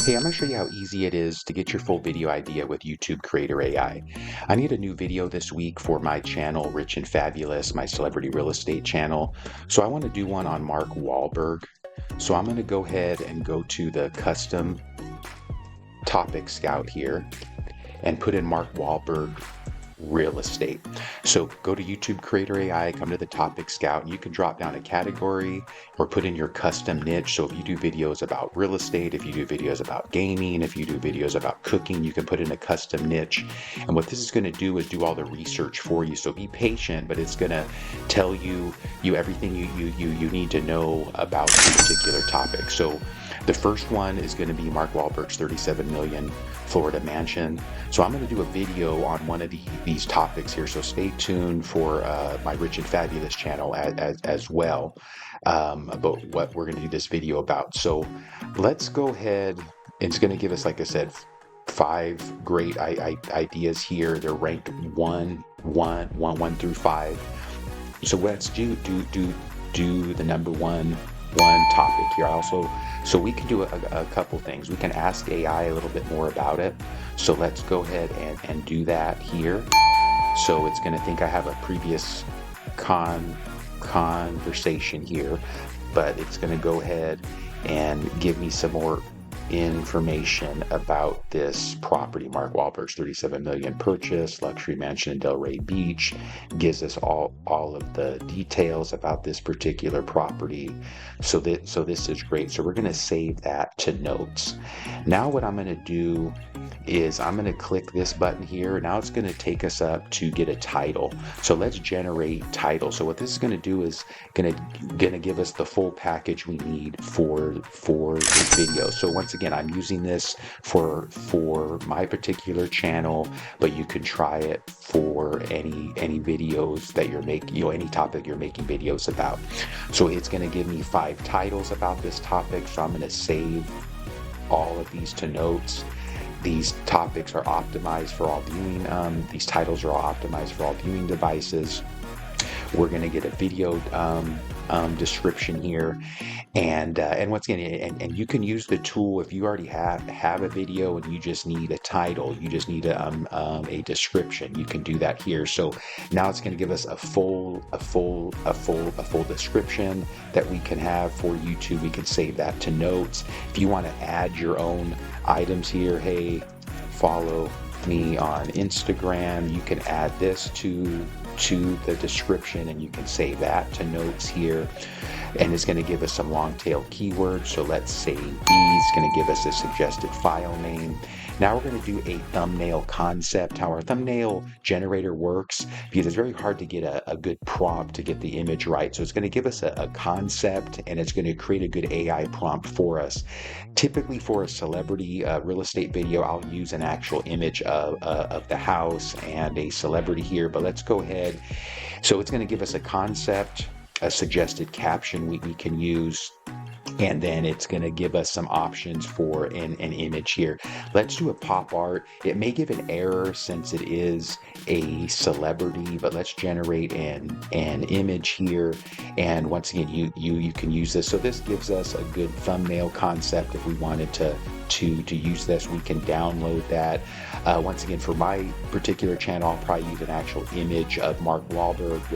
Hey, I'm going to show you how easy it is to get your full video idea with YouTube Creator AI. I need a new video this week for my channel, Rich and Fabulous, my celebrity real estate channel. So I want to do one on Mark Wahlberg. So I'm going to go ahead and go to the custom topic scout here and put in Mark Wahlberg real estate. So go to YouTube Creator AI, come to the topic scout, and you can drop down a category or put in your custom niche. So if you do videos about real estate, if you do videos about gaming, if you do videos about cooking, you can put in a custom niche. And what this is going to do is do all the research for you. So be patient, but it's going to tell you everything you need to know about the particular topic. So the first one is going to be Mark Wahlberg's 37 million Florida mansion. So I'm going to do a video on one of these topics here. So stay tuned for my Rich and Fabulous channel as well about what we're going to do this video about. So let's go ahead. It's going to give us, like I said, 5 great ideas here. They're ranked 1 through 5. So let's do the number one topic here. So we can do a couple things. We can ask AI a little bit more about it. So let's go ahead and do that here. So it's going to think I have a previous conversation here, but it's going to go ahead and give me some more information about this property. Mark Wahlberg's 37 million purchase, luxury mansion in Delray Beach, gives us all of the details about this particular property. So this is great. So we're going to save that to notes. Now what I'm going to do is I'm going to click this button here. Now it's going to take us up to get a title. So let's generate title. So what this is going to do is going to give us the full package we need for this video. So once again, I'm using this for my particular channel, but you can try it for any videos that you're making, any topic you're making videos about. So it's going to give me 5 titles about this topic. So I'm going to save all of these to notes. These topics are optimized for all viewing. These titles are all optimized for all viewing devices. We're going to get a video description here, and once again, and you can use the tool if you already have a video and you just need a title, you just need a description. You can do that here. So now it's going to give us a full description that we can have for YouTube. We can save that to notes. If you want to add your own items here, hey, follow me on Instagram, you can add this to the description, and you can save that to notes here. And it's going to give us some long tail keywords. So let's save these. It's going to give us a suggested file name. Now we're going to do a thumbnail concept. How our thumbnail generator works, because it's very hard to get a good prompt to get the image right. So it's going to give us a concept, and it's going to create a good AI prompt for us. Typically for a celebrity real estate video, I'll use an actual image of the house and a celebrity here, but let's go ahead. So it's going to give us a concept, a suggested caption we can use, and then it's going to give us some options for an image here. Let's do a pop art. It may give an error since it is a celebrity, but let's generate an image here. And once again, you can use this. So this gives us a good thumbnail concept. If we wanted to use this, we can download that. Once again, for my particular channel, I'll probably use an actual image of Mark Wahlberg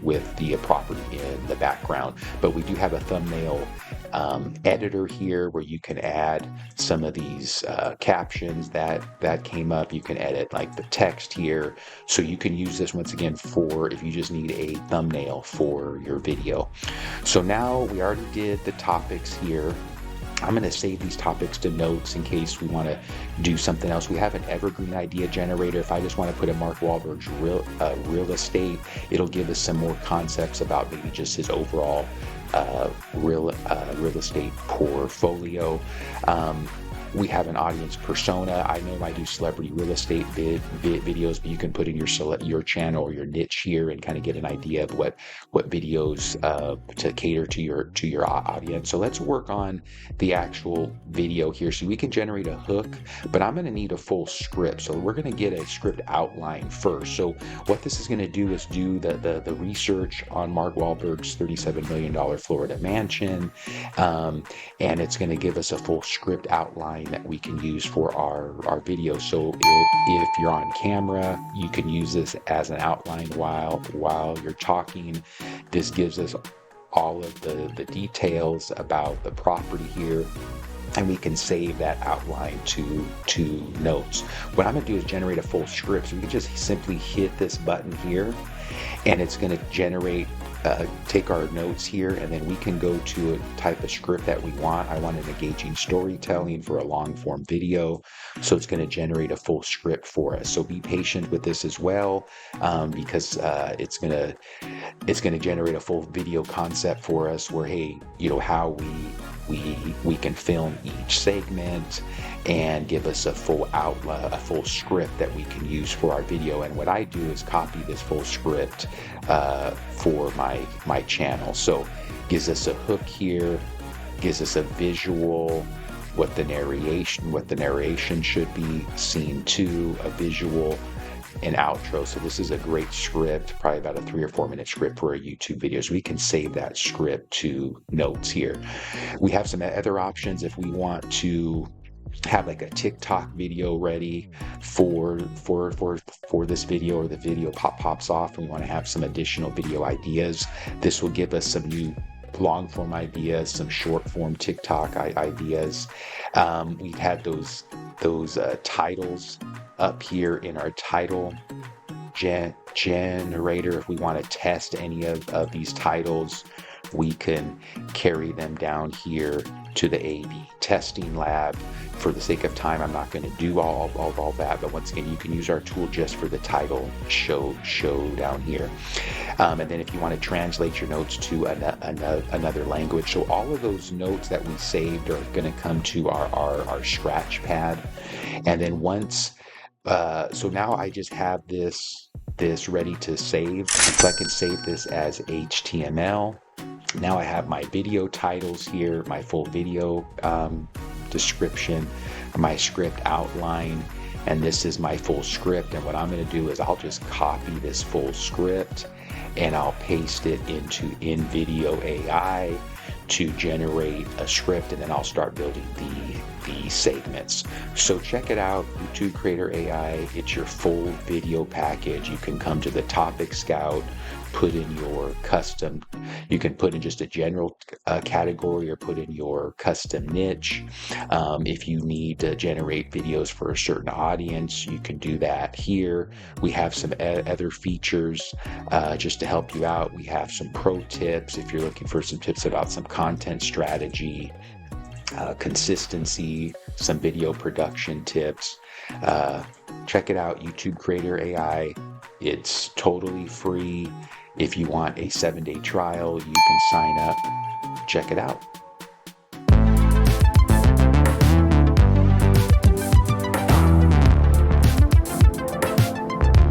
with the property in the background. But we do have a thumbnail editor here where you can add some of these captions that came up. You can edit like the text here. So you can use this once again for if you just need a thumbnail for your video. So now we already did the topics here. I'm going to save these topics to notes in case we want to do something else. We have an evergreen idea generator. If I just want to put in Mark Wahlberg's real estate, it'll give us some more concepts about maybe just his overall real estate portfolio. We have an audience persona. I know I do celebrity real estate videos, but you can put in your channel or your niche here and kind of get an idea of what videos to cater to your audience. So let's work on the actual video here. So we can generate a hook, but I'm going to need a full script. So we're going to get a script outline first. So what this is going to do is do the research on Mark Wahlberg's $37 million Florida mansion, and it's going to give us a full script outline that we can use for our video. So if you're on camera, you can use this as an outline while you're talking. This gives us all of the details about the property here, and we can save that outline to notes. What I'm going to do is generate a full script. So we can just simply hit this button here, and it's going to generate, take our notes here, and then we can go to a type of script that we want. I want an engaging storytelling for a long form video. So it's going to generate a full script for us. So be patient with this as well, because it's going to generate a full video concept for us where, hey, you know, how we can film each segment and give us a full script that we can use for our video. And what I do is copy this full script for my channel. So gives us a hook here, gives us a visual, what the narration should be, scene 2, a visual, an outro. So this is a great script, probably about a 3 or 4 minute script for a YouTube video. So we can save that script to notes here. We have some other options if we want to have like a TikTok video ready for this video, or the video pops off and we want to have some additional video ideas. This will give us some new long form ideas, some short form TikTok ideas. We've had those titles up here in our title generator. If we want to test any of these titles, we can carry them down here to the A/B testing lab. For the sake of time, I'm not going to do all that, but once again, you can use our tool just for the title show down here. And then if you want to translate your notes to another language, so all of those notes that we saved are going to come to our scratch pad. And then once, so now I just have this ready to save. So I can save this as HTML. Now I have my video titles here, my full video description, my script outline, and this is my full script. And what I'm going to do is I'll just copy this full script and I'll paste it into InVideo AI to generate a script, and then I'll start building the segments. So check it out, YouTube Creator AI. It's your full video package. You can come to the Topic Scout, put in your custom, you can put in just a general category or put in your custom niche. If you need to generate videos for a certain audience, you can do that here. We have some other features just to help you out. We have some pro tips if you're looking for some tips about some content strategy, consistency, some video production tips. Check it out, YouTube Creator AI. It's totally free. If you want a 7-day trial, you can sign up. Check it out.